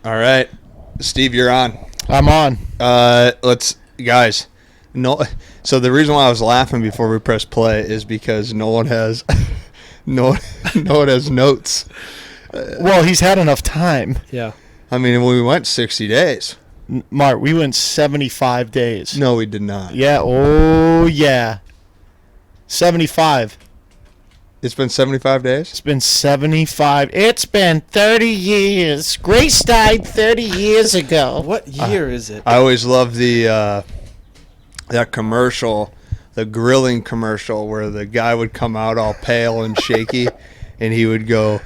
All right, Steve, you're on. I'm on. Guys. No, so the reason why I was laughing before we press play is because no one has notes. Well, he's had enough time. Yeah. I mean, we went 60 days. Mark, we went 75 days. No, we did not. Yeah. Oh, yeah. 75. It's been 75 days? It's been 75. It's been 30 years. Grace died 30 years ago. What year is it? I always love that commercial, the grilling commercial, where the guy would come out all pale and shaky, and he'd go,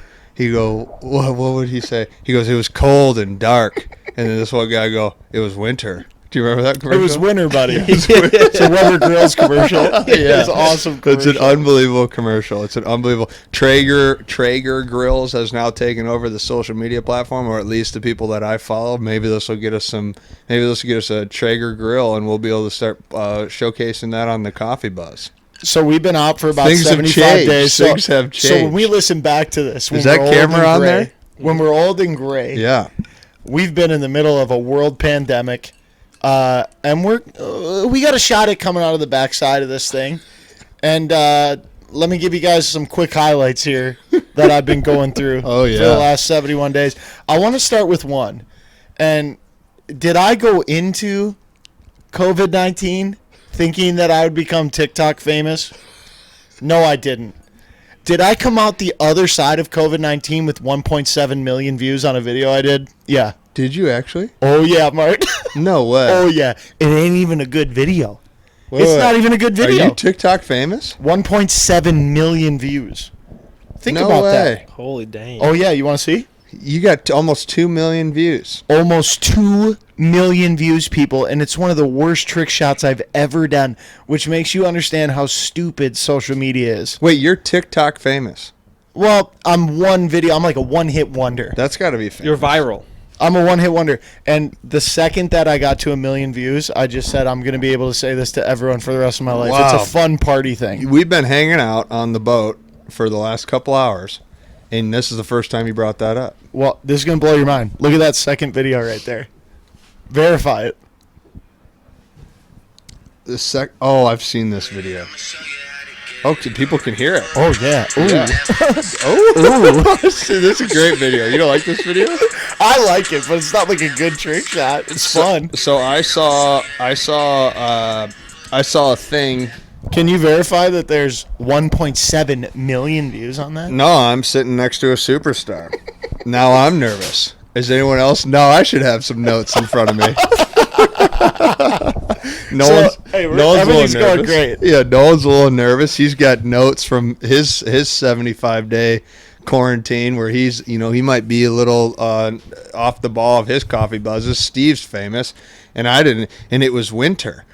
what would he say? He goes, it was cold and dark. And then this one guy go, it was winter. Do you remember that commercial? It was winter, buddy. It's a Weber Grills commercial. Yeah. It's an awesome commercial. It's an unbelievable commercial. It's an unbelievable. Traeger Grills has now taken over the social media platform, or at least the people that I follow. Maybe this will get us a Traeger grill, and we'll be able to start showcasing that on the Coffee Buzz. So we've been out for about Things 75 have changed. days. Things have changed. So when we listen back to this, is that camera on there? When we're old and gray, yeah, we've been in the middle of a world pandemic, and we got a shot at coming out of the backside of this thing. And let me give you guys some quick highlights here that I've been going through for the last 71 days. I want to start with one. And did I go into COVID-19 thinking that I would become TikTok famous? No, I didn't. Did I come out the other side of COVID-19 with 1.7 million views on a video I did? Yeah. Did you actually? Oh, yeah, Mark. No way. Oh, yeah. It ain't even a good video. It's not even a good video. Are you TikTok famous? 1.7 million views. Think no about way. that. Holy dang. Oh, yeah. You want to see? You got almost 2 million views. Almost 2 million views, people, and it's one of the worst trick shots I've ever done, which makes you understand how stupid social media is. Wait, you're TikTok famous? Well, I'm like a one-hit wonder. That's got to be famous. You're viral. I'm a one-hit wonder, and the second that I got to 1 million views, I just said I'm going to be able to say this to everyone for the rest of my life. Wow. It's a fun party thing. We've been hanging out on the boat for the last couple hours, and this is the first time you brought that up. Well, this is going to blow your mind. Look at that second video right there. Verify it. Oh, I've seen this video. Oh, people can hear it. Oh, yeah. Ooh. Yeah. Oh, see, this is a great video. You don't like this video? I like it, but it's not like a good trick shot. It's fun. So I saw a thing. Can you verify that there's 1.7 million views on that? No, I'm sitting next to a superstar. Now I'm nervous. Is anyone else? No, I should have some notes in front of me. Everything's going great. Yeah, Nolan's a little nervous. He's got notes from his 75-day quarantine where he's, he might be a little off the ball of his coffee buzzes. Steve's famous, and I didn't, and it was winter.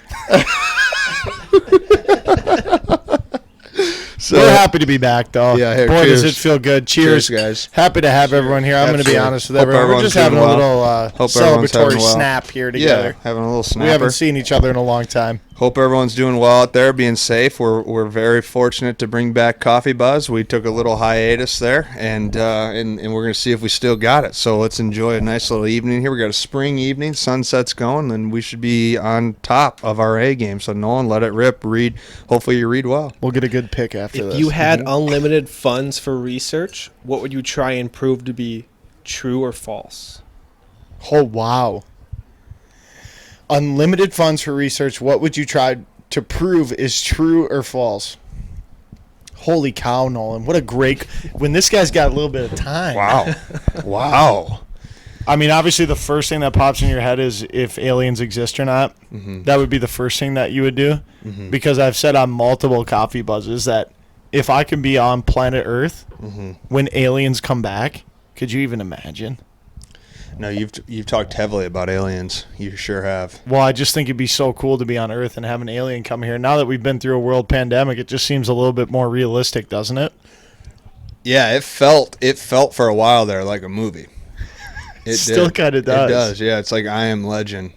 So, we're happy to be back, though. Yeah, here, boy, cheers. does it feel good. Cheers, guys. Happy to have everyone here. I'm going to be honest with everyone. We're just having a little celebratory snap here together. Yeah, having a little snapper. We haven't seen each other in a long time. Hope everyone's doing well out there, being safe. We're very fortunate to bring back Coffee Buzz. We took a little hiatus there, and we're going to see if we still got it. So let's enjoy a nice little evening here. We got a spring evening, sunset's going, and we should be on top of our A game. So Nolan, let it rip. Read. Hopefully you read well. We'll get a good pick after this. If you had unlimited funds for research, what would you try and prove to be true or false? Oh, wow. Unlimited funds for research, what would you try to prove is true or false? Holy cow, Nolan. What a great... When this guy's got a little bit of time. Wow. Wow. I mean, obviously the first thing that pops in your head is if aliens exist or not. Mm-hmm. That would be the first thing that you would do. Mm-hmm. Because I've said on multiple coffee buzzes that if I can be on planet Earth when aliens come back, could you even imagine? No, you've talked heavily about aliens. You sure have. Well, I just think it'd be so cool to be on Earth and have an alien come here. Now that we've been through a world pandemic, it just seems a little bit more realistic, doesn't it? Yeah, it felt for a while there like a movie. It still kind of does. It does, yeah. It's like I Am Legend.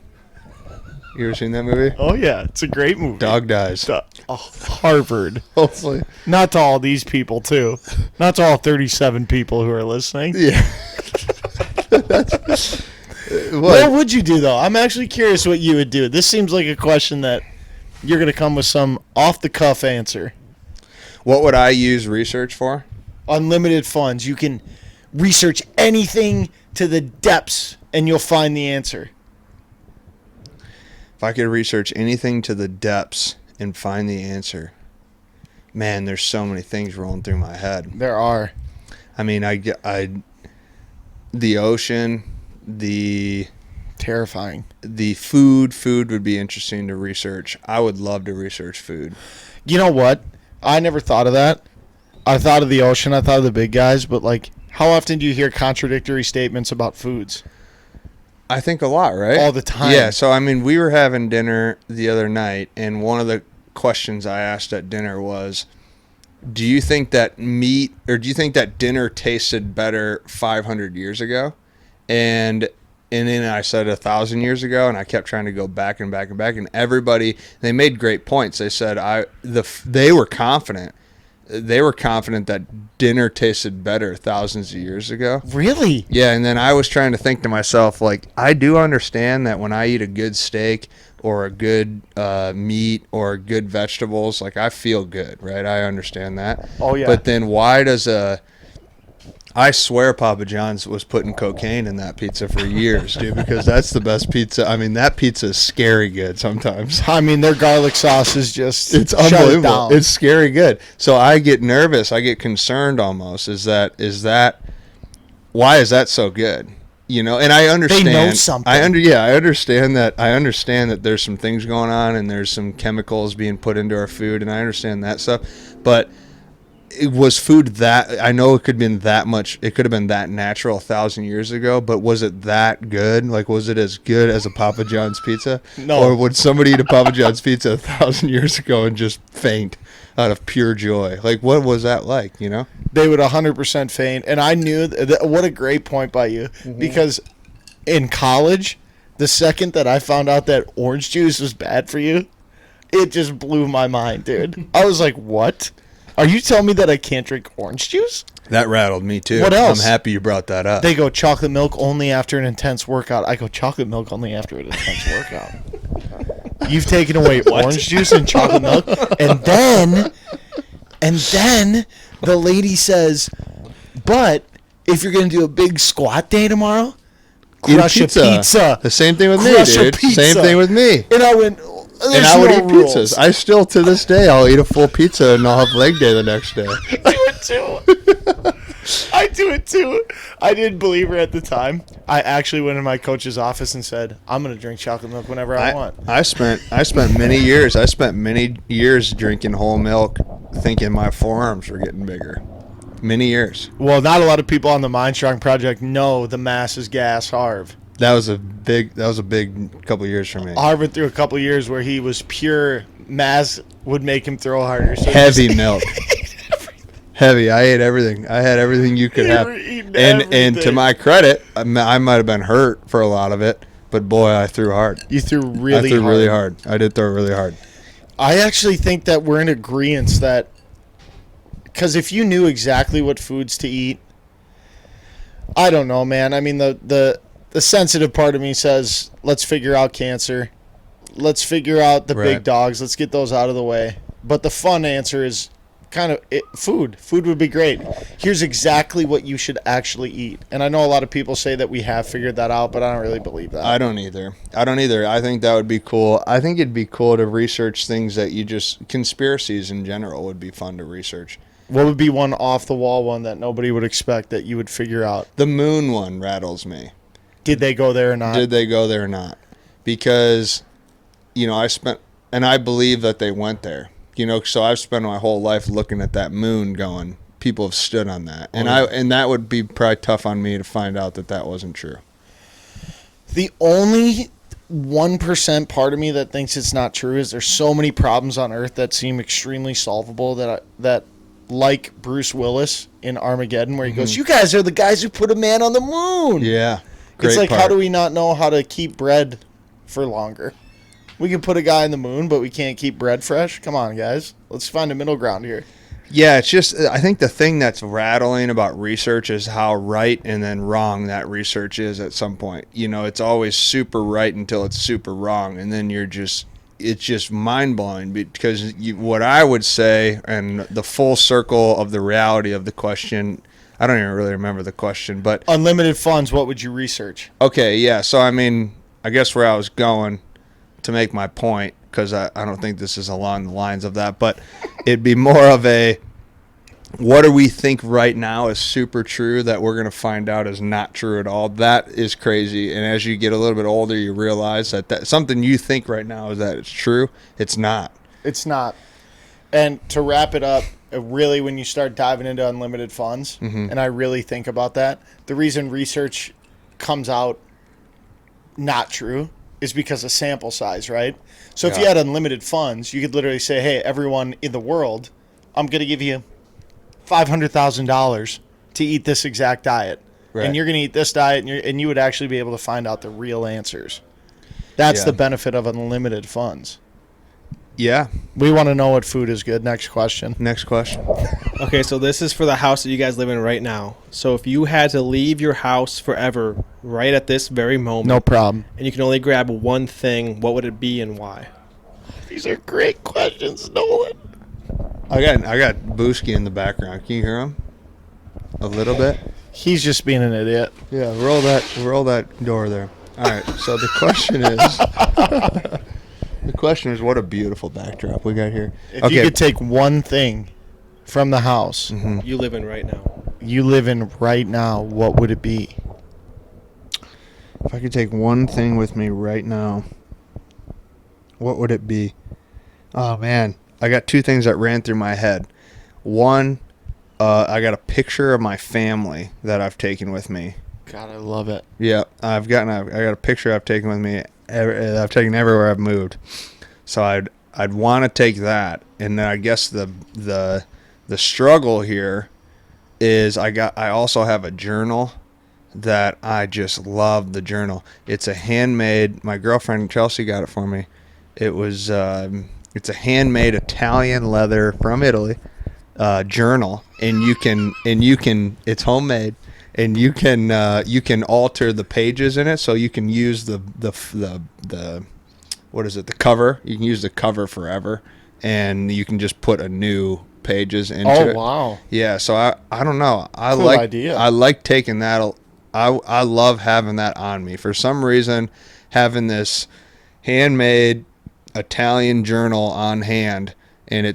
You ever seen that movie? Oh, yeah. It's a great movie. Dog dies. Harvard. Hopefully. Not to all these people, too. Not to all 37 people who are listening. Yeah. What would you do, though? I'm actually curious what you would do. This seems like a question that you're going to come with some off-the-cuff answer. What would I use research for? Unlimited funds. You can research anything to the depths, and you'll find the answer. If I could research anything to the depths and find the answer, man, there's so many things rolling through my head. There are. I mean, the ocean, Terrifying. the food would be interesting to research. I would love to research food. You know what? I never thought of that. I thought of the ocean. I thought of the big guys. But, like, how often do you hear contradictory statements about foods? I think a lot, right? All the time. Yeah, so, I mean, we were having dinner the other night, and one of the questions I asked at dinner was, do you think that dinner tasted better 500 years ago? And then I said 1,000 years ago, and I kept trying to go back and back and back, and everybody, they made great points. They said they were confident. They were confident that dinner tasted better thousands of years ago. Really? Yeah, and then I was trying to think to myself, like, I do understand that when I eat a good steak or a good meat or good vegetables, like, I feel good, right? I understand that. Oh, yeah. But then why does I swear Papa John's was putting cocaine in that pizza for years, dude, because that's the best pizza. I mean, that pizza is scary good sometimes. I mean, their garlic sauce is just It's shut it unbelievable. down. It's scary good. So I get nervous. I get concerned almost. Is that why is that so good? You know, and I understand. They know something. I understand that. I understand that there's some things going on and there's some chemicals being put into our food, and I understand that stuff. But it was food that I know it could have been that much. It could have been that natural 1,000 years ago. But was it that good? Like, was it as good as a Papa John's pizza? No. Or would somebody eat a Papa John's pizza 1,000 years ago and just faint out of pure joy? Like, what was that like? You know? They would 100% faint. And I knew what a great point by you, because in college, the second that I found out that orange juice was bad for you, it just blew my mind, dude. I was like, what? Are you telling me that I can't drink orange juice? That rattled me too. What else? I'm happy you brought that up. They go chocolate milk only after an intense workout. I go chocolate milk only after an intense workout. You've taken away orange juice and chocolate milk, and then the lady says, "But if you're gonna do a big squat day tomorrow, Eat crush a pizza." The same thing with Crush a me, dude. pizza. Same thing with me. And I went, And I would eat pizzas. I still, to this day, I'll eat a full pizza and I'll have leg day the next day. I do it too. I didn't believe her at the time. I actually went in my coach's office and said, "I'm going to drink chocolate milk whenever I want." I spent many years drinking whole milk, thinking my forearms were getting bigger. Many years. Well, not a lot of people on the MindStrong project know the mass is gas, Harv. That was a big couple years for me. Harv went through a couple years where he was pure mass would make him throw harder. So Heavy milk. Heavy. I ate everything. I had everything you could You have. were eating And to everything. my credit, I might have been hurt for a lot of it, but boy, I threw hard. You threw really I threw hard. really hard. I did throw really hard. I actually think that we're in agreement that, because if you knew exactly what foods to eat, I don't know, man. I mean, the sensitive part of me says, let's figure out cancer. Let's figure out the big Right. dogs. Let's get those out of the way. But the fun answer is kind of food. Food would be great. Here's exactly what you should actually eat. And I know a lot of people say that we have figured that out, but I don't really believe that. I don't either. I think that would be cool. I think it'd be cool to research things that conspiracies in general would be fun to research. What would be one off-the-wall one that nobody would expect that you would figure out? The moon one rattles me. Did they go there or not? Did they go there or not? Because, I believe that they went there. So I've spent my whole life looking at that moon going, people have stood on that. And that would be probably tough on me to find out that wasn't true. The only 1% part of me that thinks it's not true is there's so many problems on Earth that seem extremely solvable that like Bruce Willis in Armageddon, where he goes, "You guys are the guys who put a man on the moon." Yeah. Great It's like, part. how do we not know how to keep bread for longer? We can put a guy on the moon, but we can't keep bread fresh? Come on, guys. Let's find a middle ground here. Yeah, it's just I think the thing that's rattling about research is how right and then wrong that research is at some point. You know, it's always super right until it's super wrong, and then it's just mind blowing because what I would say and the full circle of the reality of the question. I don't even really remember the question, but Unlimited funds, what would you research? okay, yeah. So I mean, I guess where I was going to make my point, because I don't think this is along the lines of that, but it'd be more of a what do we think right now is super true that we're going to find out is not true at all. That is crazy. And as you get a little bit older, you realize that something you think right now is that it's true. It's not. It's not. And to wrap it up, really, when you start diving into unlimited funds, and I really think about that, the reason research comes out not true is because of sample size, right? So if you had unlimited funds, you could literally say, hey, everyone in the world, I'm going to give you $500,000 to eat this exact diet. Right. And you're going to eat this diet, and you would actually be able to find out the real answers. That's the benefit of unlimited funds. Yeah. We want to know what food is good. Next question. Next question. Okay, so this is for the house that you guys live in right now. So if you had to leave your house forever, right at this very moment, No problem. and you can only grab one thing, what would it be and why? These are great questions, Nolan. I got Booski in the background. Can you hear him? A little bit? He's just being an idiot. Yeah, roll that door there. All right. So the question is what a beautiful backdrop we got here. If you could take one thing from the house You live in right now. you live in right now, what would it be? If I could take one thing with me right now, what would it be? Oh man, I got two things that ran through my head. One, I got a picture of my family that I've taken with me. God, I love it. Yeah, I got a picture I've taken with me. I've taken everywhere I've moved. So I'd want to take that, and then I guess the struggle here is I also have a journal that I just love. The journal. It's a handmade. My girlfriend Chelsea got it for me. It was it's a handmade Italian leather from Italy journal, and you can it's homemade. And you can alter the pages in it, so you can use the what is it, the cover. You can use the cover forever, and you can just put a new pages into it. Oh wow! Yeah, so I don't know. Cool idea. I like taking that. I love having that on me. For some reason, having this handmade Italian journal on hand. And you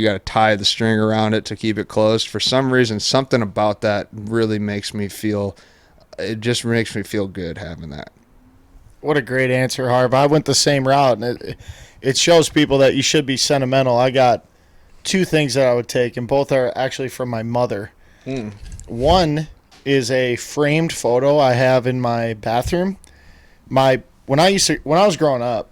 got to tie the string around it to keep it closed. For some reason, something about that really makes me feel good having that. What a great answer, Harv. I went the same route, and it shows people that you should be sentimental. I got two things that I would take, and both are actually from my mother. One is a framed photo I have in my bathroom. When I was growing up,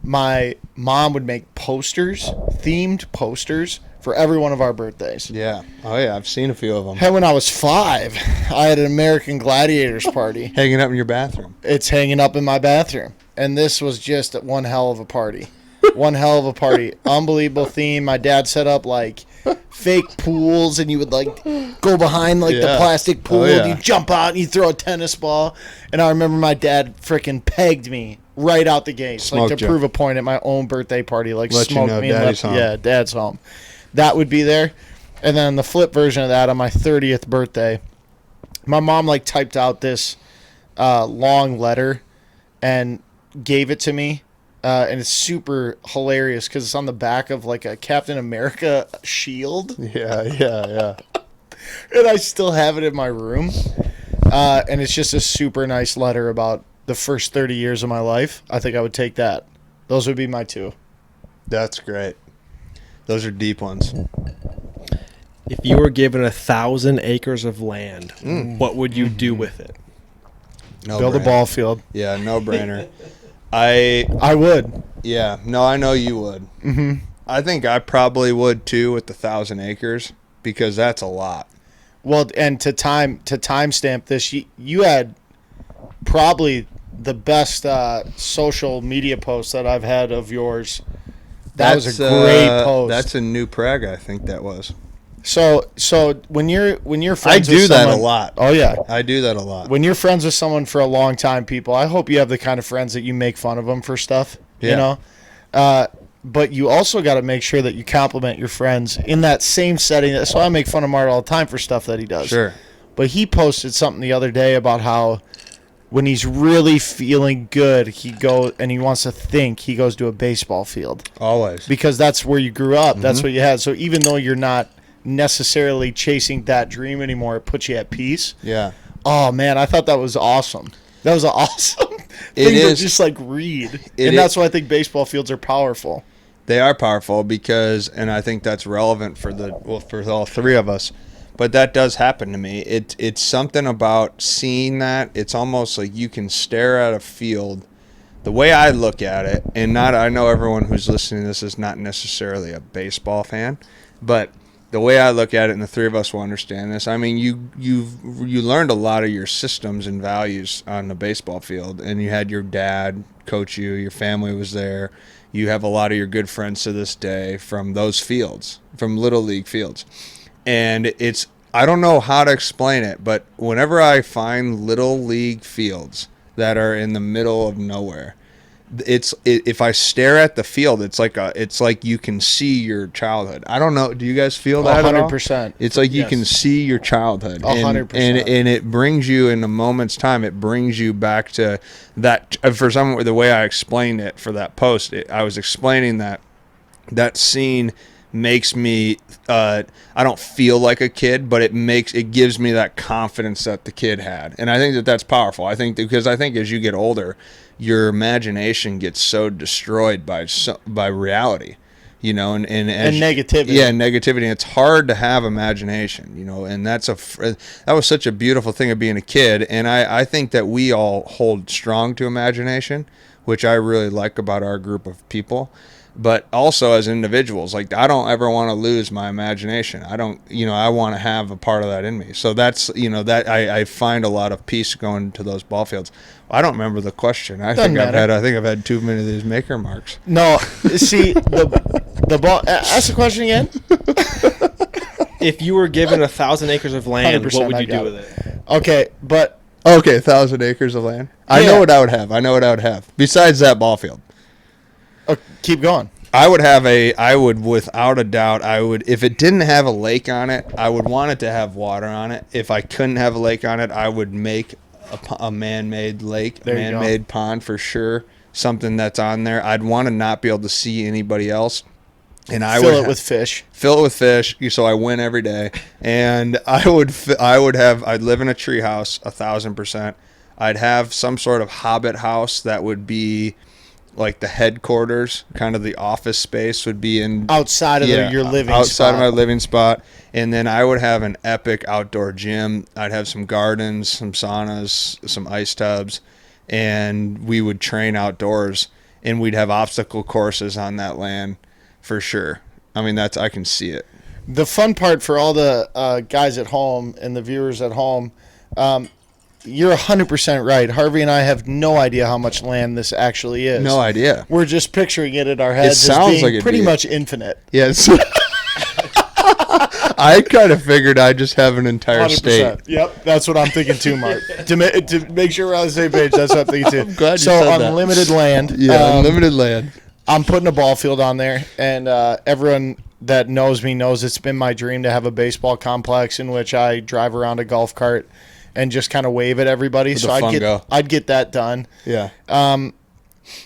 my mom would make themed posters for every one of our birthdays. Yeah. Oh yeah, I've seen a few of them. And when I was 5, I had an American Gladiators party. Hanging up in your bathroom. It's hanging up in my bathroom. And this was just one hell of a party. One hell of a party. Unbelievable theme. My dad set up like fake pools, and you would like go behind like the plastic pool, and you jump out and you throw a tennis ball. And I remember my dad freaking pegged me right out the gate, like to prove a point at my own birthday party, like Let smoked you know me Daddy's home. Yeah, Dad's home. That would be there. And then the flip version of that, on my 30th birthday, my mom like typed out this long letter and gave it to me. And it's super hilarious because it's on the back of like a Captain America shield. Yeah. And I still have it in my room. And it's just a super nice letter about the first 30 years of my life. I think I would take that. Those would be my two. That's great. Those are deep ones. If you were given 1,000 acres of land, what would you do with it? Build a ball field. Yeah, no brainer. I would. Yeah, no, I know you would. Mm-hmm. I think I probably would too with the 1,000 acres because that's a lot. Well, and to timestamp this, you had probably the best social media post that I've had of yours. That was a great post. That's in New Prague, I think that was. So when you're I friends do with that someone, a lot. Oh yeah. I do that a lot. When you're friends with someone for a long time, people, I hope you have the kind of friends that you make fun of them for stuff, Yeah. you know? But you also got to make sure that you compliment your friends in that same setting. So I make fun of Mart all the time for stuff that he does. Sure. But he posted something the other day about how when he's really feeling good, he wants to think, he goes to a baseball field. Always. Because that's where you grew up. That's what you had. So even though you're not necessarily chasing that dream anymore, it puts you at peace. Yeah. Oh, man, I thought that was awesome. That was an awesome It thing to is. just, read. It And that's is. why I think baseball fields are powerful. They are powerful because, and I think that's relevant for all three of us. But that does happen to me. It's something about seeing that. It's almost like you can stare at a field. The way I look at it, and I know everyone who's listening to this is not necessarily a baseball fan, but the way I look at it, and the three of us will understand this. I mean, you learned a lot of your systems and values on the baseball field, and you had your dad coach you. Your family was there. You have a lot of your good friends to this day from those fields, from Little League fields. And I don't know how to explain it, but whenever I find Little League fields that are in the middle of nowhere, if I stare at the field, it's like you can see your childhood. I don't know. Do you guys feel that? 100%. It's like you Yes. can see your childhood. 100%. And it brings you, in a moment's time, it brings you back to that. For some, the way I explained it for that post, I was explaining that scene makes me I don't feel like a kid, but it gives me that confidence that the kid had. And I think that's powerful. I think as you get older, your imagination gets so destroyed by reality, and negativity. Yeah, negativity. It's hard to have imagination, and that was such a beautiful thing of being a kid. And I think that we all hold strong to imagination, which I really like about our group of people. But also as individuals, I don't ever want to lose my imagination. I don't, I want to have a part of that in me. So that's, that I find a lot of peace going to those ball fields. I don't remember the question. I think I've had too many of these maker marks. No, see, the ball. Ask the question again. If you were given 1,000 acres of land, 100% what would I you got do it. with it? Okay, but Okay, 1,000 acres of land. I know what I would have. Besides that ball field. keep going. I would without a doubt, if it didn't have a lake on it, I would want it to have water on it. If I couldn't have a lake on it, I would make a man-made lake, There you go. man-made pond for sure, something that's on there. I'd want to not be able to see anybody else. And I Fill would it with fish. Fill it with fish, so I win every day. And I'd live in a tree house 1,000%. I'd have some sort of hobbit house that would be like the headquarters, kind of the office space would be in Outside of your living spot. outside of my living spot. And then I would have an epic outdoor gym. I'd have some gardens, some saunas, some ice tubs, and we would train outdoors, and we'd have obstacle courses on that land for sure. I mean, I can see it. The fun part for all the guys at home and the viewers at home, you're 100% right. Harvey and I have no idea how much land this actually is. No idea. We're just picturing it in our heads as sounds being like it'd pretty be- much infinite. Yes. I kind of figured I'd just have an entire 100%. state. Yep, that's what I'm thinking too, Mark. to make sure we're on the same page, that's what I'm thinking too. glad you so said that. unlimited land. Yeah, unlimited land. I'm putting a ball field on there, and everyone that knows me knows it's been my dream to have a baseball complex in which I drive around a golf cart and just kind of wave at everybody. With So the fungo. I'd get that done. Yeah.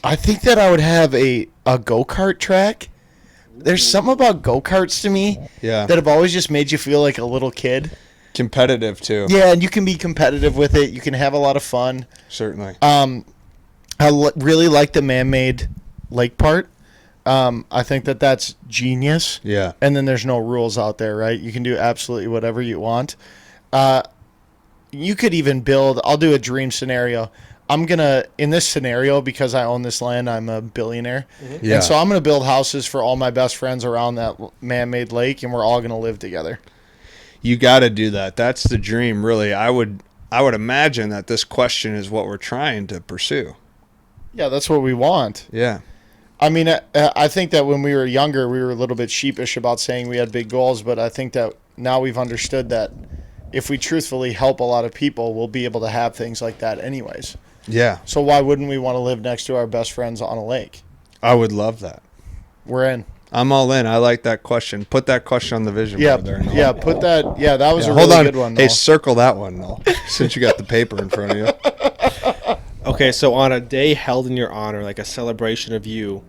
I think that I would have a go-kart track. There's something about go-karts to me Yeah. that have always just made you feel like a little kid. Competitive too. Yeah, and you can be competitive with it. You can have a lot of fun. Certainly. Really like the man-made lake part. I think that's genius. Yeah. And then there's no rules out there, right? You can do absolutely whatever you want. You could even build, I'll do a dream scenario. In this scenario, because I own this land, I'm a billionaire. Mm-hmm. Yeah. And so I'm going to build houses for all my best friends around that man-made lake, and we're all going to live together. You got to do that. That's the dream, really. I would imagine that this question is what we're trying to pursue. Yeah, that's what we want. Yeah. I mean, I think that when we were younger, we were a little bit sheepish about saying we had big goals, but I think that now we've understood that if we truthfully help a lot of people, we'll be able to have things like that anyways. Yeah. So why wouldn't we want to live next to our best friends on a lake? I would love that. We're in. I'm all in. I like that question. Put that question on the vision board there. Noel. Yeah, put that. Yeah, that was a Hold really on. good one. Hey, Noel. circle that one, Noel, since you got the paper in front of you. Okay, so on a day held in your honor, like a celebration of you,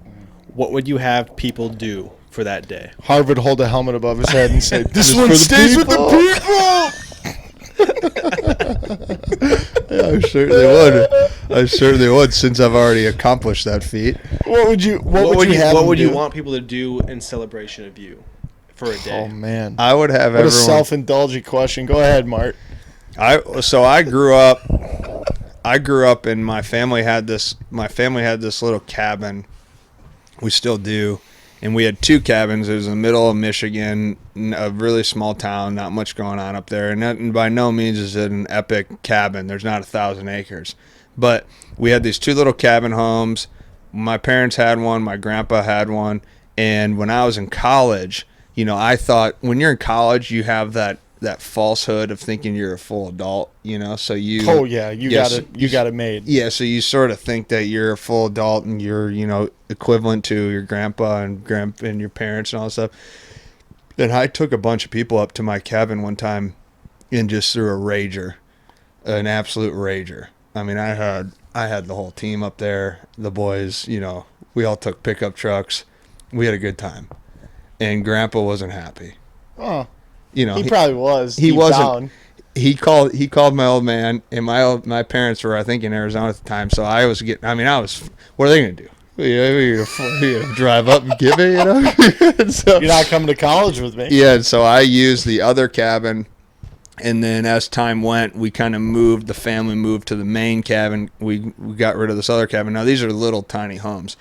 what would you have people do for that day? Harvey would hold a helmet above his head and say, "This Just one for the stays with the people." Yeah, I certainly would. I certainly would, since I've already accomplished that feat. What would you? What would you have? What them would you do? want people to do in celebration of you for a day? Oh man, I would have what a everyone. self-indulgent question. Go ahead, Mart. I grew up. I grew up, and my family had this. My family had this little cabin. We still do, and we had two cabins. It was in the middle of Michigan, a really small town, not much going on up there, and by no means is it an epic cabin. There's not 1,000 acres, but we had these two little cabin homes. My parents had one. My grandpa had one, and when I was in college, I thought when you're in college, you have that falsehood of thinking you're a full adult, so you. Oh yeah, you got it made. Yeah, so you sort of think that you're a full adult and you're, equivalent to your grandpa and your parents and all that stuff. And I took a bunch of people up to my cabin one time and just threw a rager, an absolute rager. I mean, I had the whole team up there, the boys, we all took pickup trucks. We had a good time. And Grandpa wasn't happy. Oh, he probably was. He deep wasn't. down. He called my old man, and my parents were, I think, in Arizona at the time. So I was what are they going to do? You're gonna drive up and get me, So, You're not coming to college with me. yeah, so I used the other cabin, and then as time went, we kind of moved. The family moved to the main cabin. We got rid of this other cabin. Now these are little tiny homes,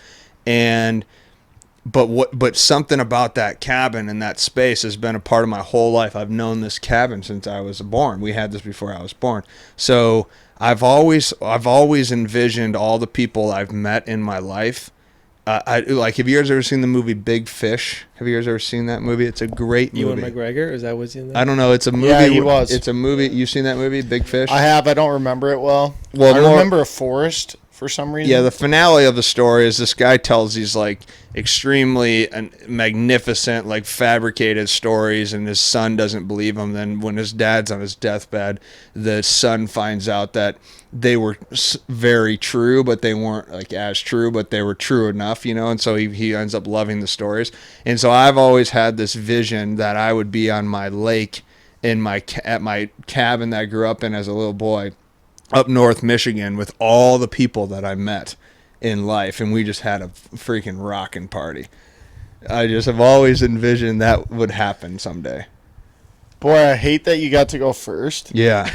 But something about that cabin and that space has been a part of my whole life. I've known this cabin since I was born. We had this before I was born. So I've always envisioned all the people I've met in my life. Have you guys ever seen the movie Big Fish? Have you guys ever seen that movie? It's a great movie. Ewan McGregor, is that what's in there? I don't know. It's a movie. Yeah, he was. It's a movie. You seen that movie, Big Fish? I have. I don't remember it well. Well, I more- remember a forest for some reason. Yeah, the finale of the story is this guy tells these extremely magnificent, fabricated stories, and his son doesn't believe him. Then when his dad's on his deathbed, the son finds out that they were very true, but they weren't as true, but they were true enough, and so he ends up loving the stories. And so I've always had this vision that I would be on my lake at my cabin that I grew up in as a little boy, up north Michigan, with all the people that I met in life, and we just had a freaking rockin' party. I just have always envisioned that would happen someday. Boy, I hate that you got to go first. Yeah.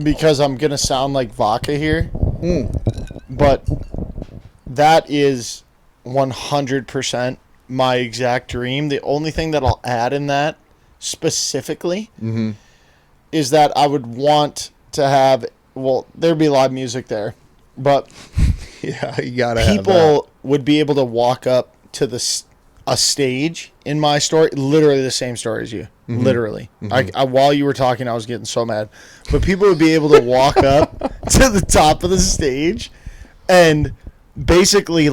Because I'm gonna sound like vodka here, but that is 100% my exact dream. The only thing that I'll add in that specifically is that I would want to have, there'd be live music there, but Yeah, you gotta have that. people would be able to walk up to a stage in my story, literally the same story as you. Literally. I while you were talking, I was getting so mad. But people would be able to walk up to the top of the stage and basically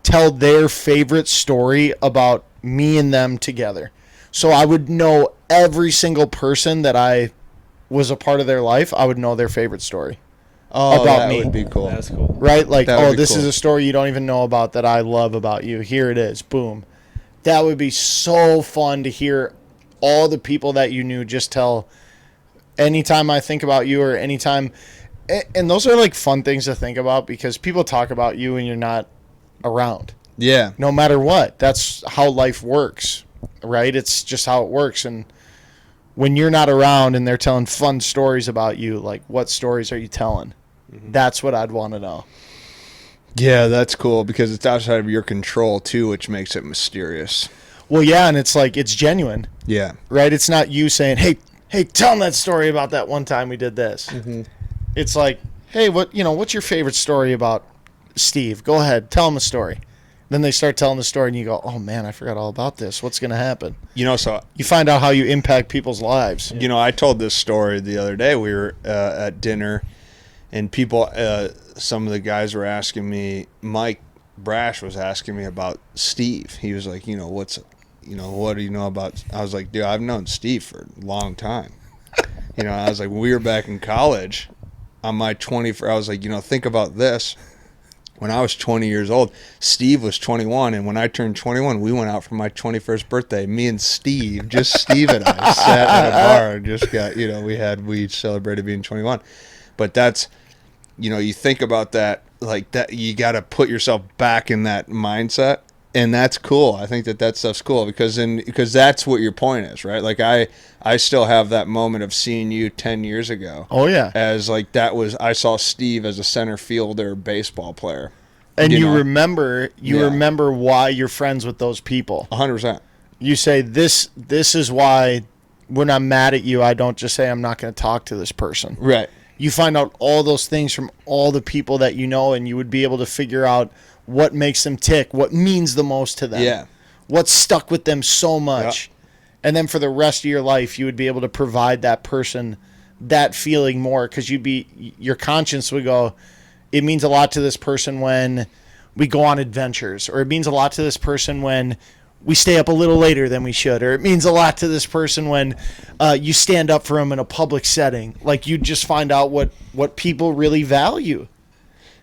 tell their favorite story about me and them together. So I would know every single person that I was a part of their life. I would know their favorite story. Oh, about that me. would be cool. That's cool. Right? That would be this cool. is a story you don't even know about that I love about you. Here it is. Boom. That would be so fun to hear all the people that you knew just tell anytime I think about you or anytime. And those are fun things to think about because people talk about you and you're not around. Yeah. No matter what. That's how life works, right? It's just how it works. And when you're not around and they're telling fun stories about you, what stories are you telling? That's what I'd want to know. Yeah, that's cool because it's outside of your control too, which makes it mysterious. Well, yeah, and it's it's genuine, Yeah. right? It's not you saying, hey, tell them that story about that one time we did this. It's hey, what's your favorite story about Steve? Go ahead, tell him a story. Then they start telling the story, and you go, "Oh man, I forgot all about this. What's going to happen?" So You find out how you impact people's lives. I told this story the other day. We were at dinner, and people, some of the guys were asking me. Mike Brash was asking me about Steve. He was like, what do you know about? I was like, dude, I've known Steve for a long time. I was like, when we were back in college, on my 21st, I was like, think about this. When I was 20 years old, Steve was 21, and when I turned 21, we went out for my 21st birthday. Me and Steve, just Steve and I, sat at a bar and just got, we celebrated being 21. But that's, you think about that, like that, you got to put yourself back in that mindset, and that's cool. I think that stuff's cool because that's what your point is, right? Like I still have that moment of seeing you 10 years ago. Oh yeah. As like I saw Steve as a center fielder baseball player. And you remember why you're friends with those people. 100%. You say this is why when I'm mad at you, I don't just say I'm not going to talk to this person. Right. You find out all those things from all the people that you know, and you would be able to figure out what makes them tick, what means the most to them. Yeah. What stuck with them so much. Yep. And then for the rest of your life, you would be able to provide that person that feeling more because your conscience would go, it means a lot to this person when we go on adventures, or it means a lot to this person when we stay up a little later than we should, or it means a lot to this person when you stand up for them in a public setting. Like you just find out what people really value.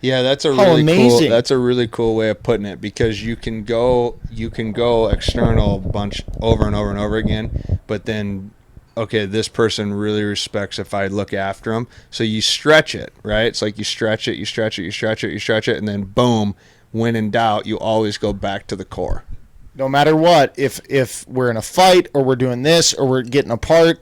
Yeah, that's a really cool way of putting it, because you can go external bunch over and over and over again, but then okay, this person really respects if I look after them. So you stretch it, right? It's like you stretch it, and then boom, when in doubt, you always go back to the core. No matter what, if we're in a fight or we're doing this or we're getting apart,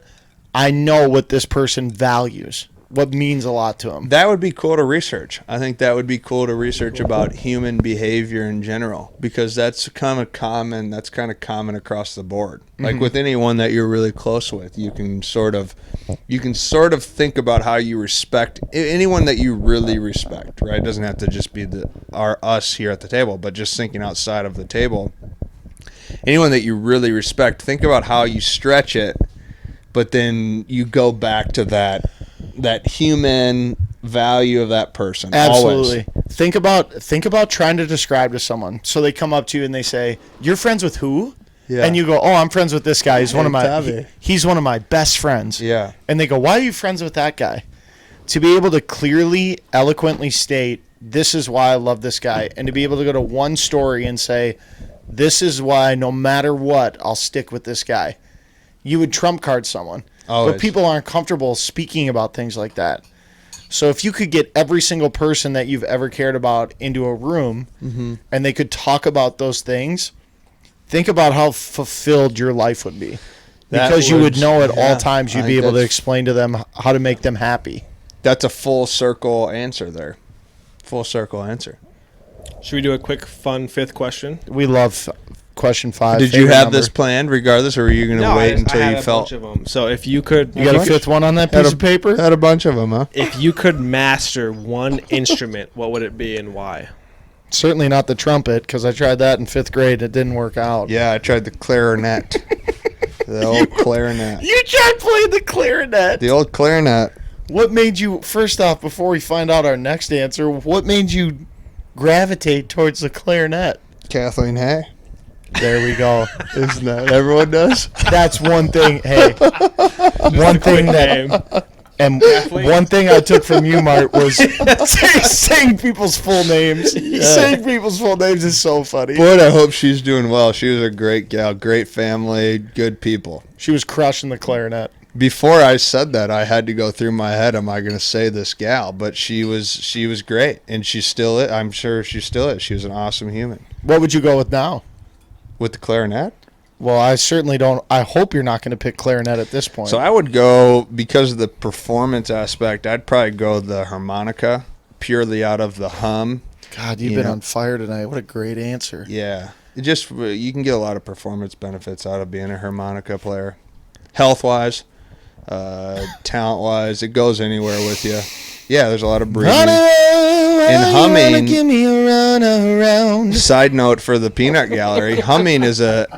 I know what this person values, what means a lot to them. That would be cool to research. I think that would be cool to research about human behavior in general, because that's kind of common across the board. Mm-hmm. Like with anyone that you're really close with, you can sort of think about how you respect anyone that you really respect, right? It doesn't have to just be us here at the table, but just thinking outside of the table. Anyone that you really respect, think about how you stretch it, but then you go back to that human value of that person. Absolutely. Always. Think about trying to describe to someone. So they come up to you and they say, "You're friends with who?" Yeah. And you go, "Oh, I'm friends with this guy. He's one of my best friends." Yeah. And they go, "Why are you friends with that guy?" To be able to clearly, eloquently state, "This is why I love this guy," and to be able to go to one story and say, "This is why no matter what, I'll stick with this guy." You would trump card someone. Always. But people aren't comfortable speaking about things like that. So if you could get every single person that you've ever cared about into a room, mm-hmm. and they could talk about those things, think about how fulfilled your life would be. Because you would know at all times you'd be able to explain to them how to make them happy. That's a full circle answer there. Full circle answer. Should we do a quick, fun fifth question? We love question 5. Did you have this planned regardless, or were you going to wait until you felt? I had a bunch of them. So if you could... You got a fifth one on that piece of paper? Had a bunch of them, huh? If you could master one instrument, what would it be and why? Certainly not the trumpet, because I tried that in 5th grade. It didn't work out. Yeah, I tried the clarinet. The old clarinet. You tried playing the clarinet. The old clarinet. What made you, first off, before we find out our next answer, what made you gravitate towards the clarinet? Kathleen Hay. There we go. Isn't that everyone does? That's one thing. Hey, one thing that, and one thing I took from you, Mart, was saying people's full names. Saying people's full names is so funny. Boy, I hope she's doing well. She was a great gal, great family, good people. She was crushing the clarinet. Before I said that, I had to go through my head, am I going to say this gal? But she was great, and she still is. I'm sure she still is. She was an awesome human. What would you go with now? With the clarinet? Well, I certainly don't. I hope you're not going to pick clarinet at this point. So I would go, because of the performance aspect, I'd probably go the harmonica, purely out of the hum. God, you've been on fire tonight. What a great answer. Yeah. You can get a lot of performance benefits out of being a harmonica player. Health-wise, talent-wise, it goes anywhere with you. Yeah, there's a lot of breathing. humming. Give me a run around. Side note for the peanut gallery: humming is a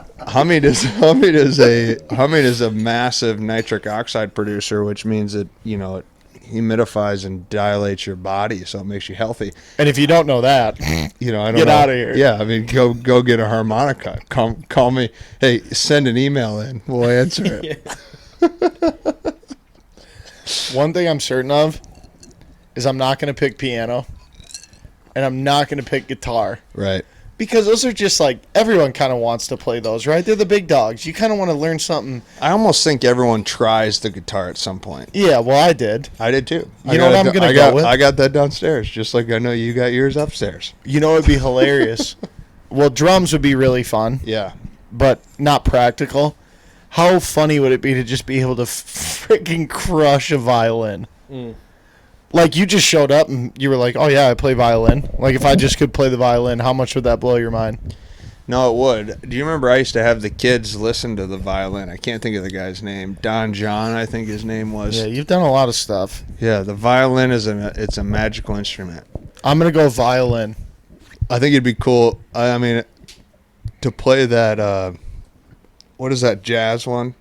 massive nitric oxide producer, which means that it humidifies and dilates your body, so it makes you healthy. And if you don't know that, I don't get know. out of here. Yeah, I mean, go get a harmonica. Call me. Hey, send an email in. We'll answer it. One thing I'm certain of is I'm not going to pick piano, and I'm not going to pick guitar. Right. Because those are just like, everyone kind of wants to play those, right? They're the big dogs. You kind of want to learn something. I almost think everyone tries the guitar at some point. Yeah, well, I did. I did too. You know what I'm going to go with? I got that downstairs, just like I know you got yours upstairs. You know what would be hilarious? Well, drums would be really fun, Yeah. but not practical. How funny would it be to just be able to freaking crush a violin? Like, you just showed up and you were like, oh, yeah, I play violin. Like, if I just could play the violin, how much would that blow your mind? No, it would. Do you remember I used to have the kids listen to the violin? I can't think of the guy's name. Don John, I think his name was. Yeah, you've done a lot of stuff. Yeah, the violin it's a magical instrument. I'm going to go violin. I think it'd be cool. I mean, to play that, what is that jazz one?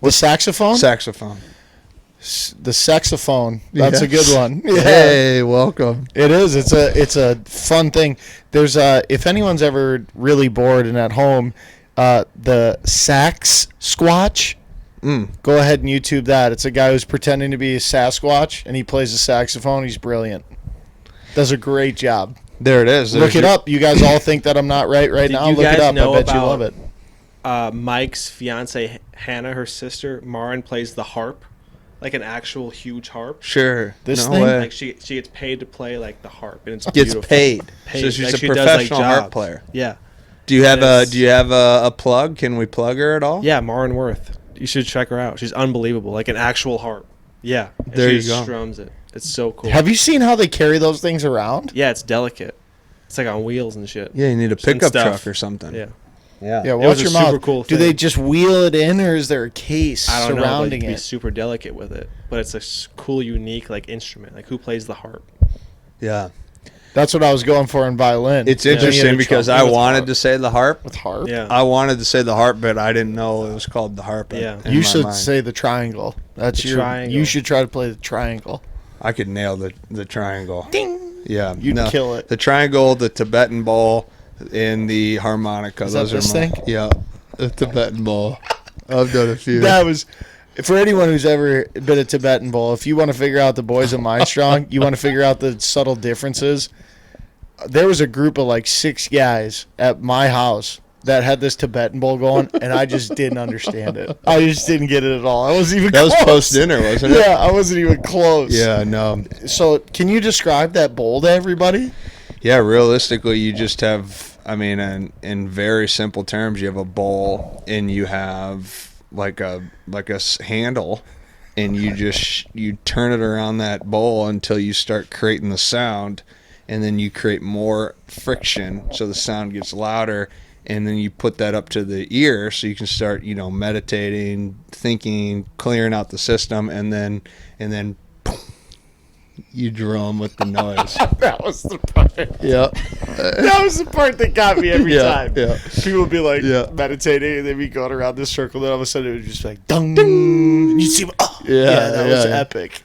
The saxophone? Saxophone. The saxophone. That's a Yes. good one. Yeah. Hey, welcome. It is. It's a fun thing. There's if anyone's ever really bored and at home, the sax squatch. Go ahead and YouTube that. It's a guy who's pretending to be a Sasquatch and he plays the saxophone. He's brilliant. Does a great job. There it is. Look it up. You guys all think that I'm not right now. you Look it guys up. I know bet you about- love it. Mike's fiance Hannah, her sister Marin, plays the harp, like an actual huge harp. Sure. This no thing? way. Like she gets paid to play like the harp, and it's Gets beautiful. paid. Paid. So she's Like, a she does, professional harp jobs. player. Yeah, Do you have Yes. a plug? Can we plug her at all? yeah, Marin Worth. You should check her out. She's unbelievable, like an actual harp. Yeah, and There she you just go. strums it. It's so cool. Have you seen how they carry those things around? Yeah, it's delicate. It's like on wheels and shit. Yeah, you need a Some pickup stuff. truck or something. Yeah. Yeah. Yeah, was watch a your super mouth. cool Do they thing. just wheel it in, or is there a case I don't know, but surrounding you'd be it? super delicate with it. But it's a cool, unique like instrument. Like who plays the harp? Yeah. That's what I was going for in violin. It's Then you had interesting a because trumpet I with wanted harp. to say the harp. with harp. Yeah. I wanted to say the harp, but I didn't know it was called the harp. Yeah. in You my should mind. say the triangle. That's The your. triangle. You should try to play the triangle. I could nail the triangle. Ding. Yeah. You'd kill it. The triangle, the Tibetan bowl, and the harmonica. Is that Those this are my, thing? Yeah. The Tibetan bowl. I've done a few. That was. For anyone who's ever been a Tibetan bowl, if you want to figure out the boys of MindStrong, you want to figure out the subtle differences. There was a group of like 6 guys at my house that had this Tibetan bowl going, and I just didn't understand it. I just didn't get it at all. I wasn't even That was close. post dinner, wasn't it? Yeah, I wasn't even close. Yeah, no. So, can you describe that bowl to everybody? Yeah, realistically, you just have, I mean, in very simple terms, you have a bowl and you have like a handle, and you turn it around that bowl until you start creating the sound, and then you create more friction so the sound gets louder, and then you put that up to the ear so you can start, meditating, thinking, clearing out the system, and then boom, you drum with the noise. That was the part. Yep. That was the part that got me every Yeah, time. yeah. People would be like Yeah. meditating, and they'd be going around this circle, and all of a sudden it would just be like, dung, dung, and you see, oh, Yeah, that was yeah. epic.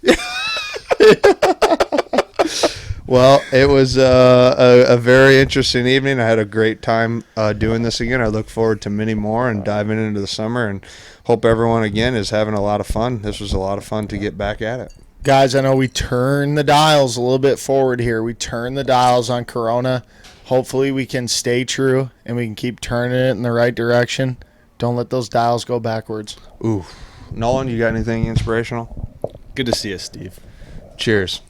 Well, it was a very interesting evening. I had a great time doing this again. I look forward to many more and diving into the summer, and hope everyone, again, is having a lot of fun. This was a lot of fun to get back at it. Guys, I know we turn the dials a little bit forward here. We turn the dials on Corona. Hopefully we can stay true, and we can keep turning it in the right direction. Don't let those dials go backwards. Ooh. Nolan, you got anything inspirational? Good to see you, Steve. Cheers.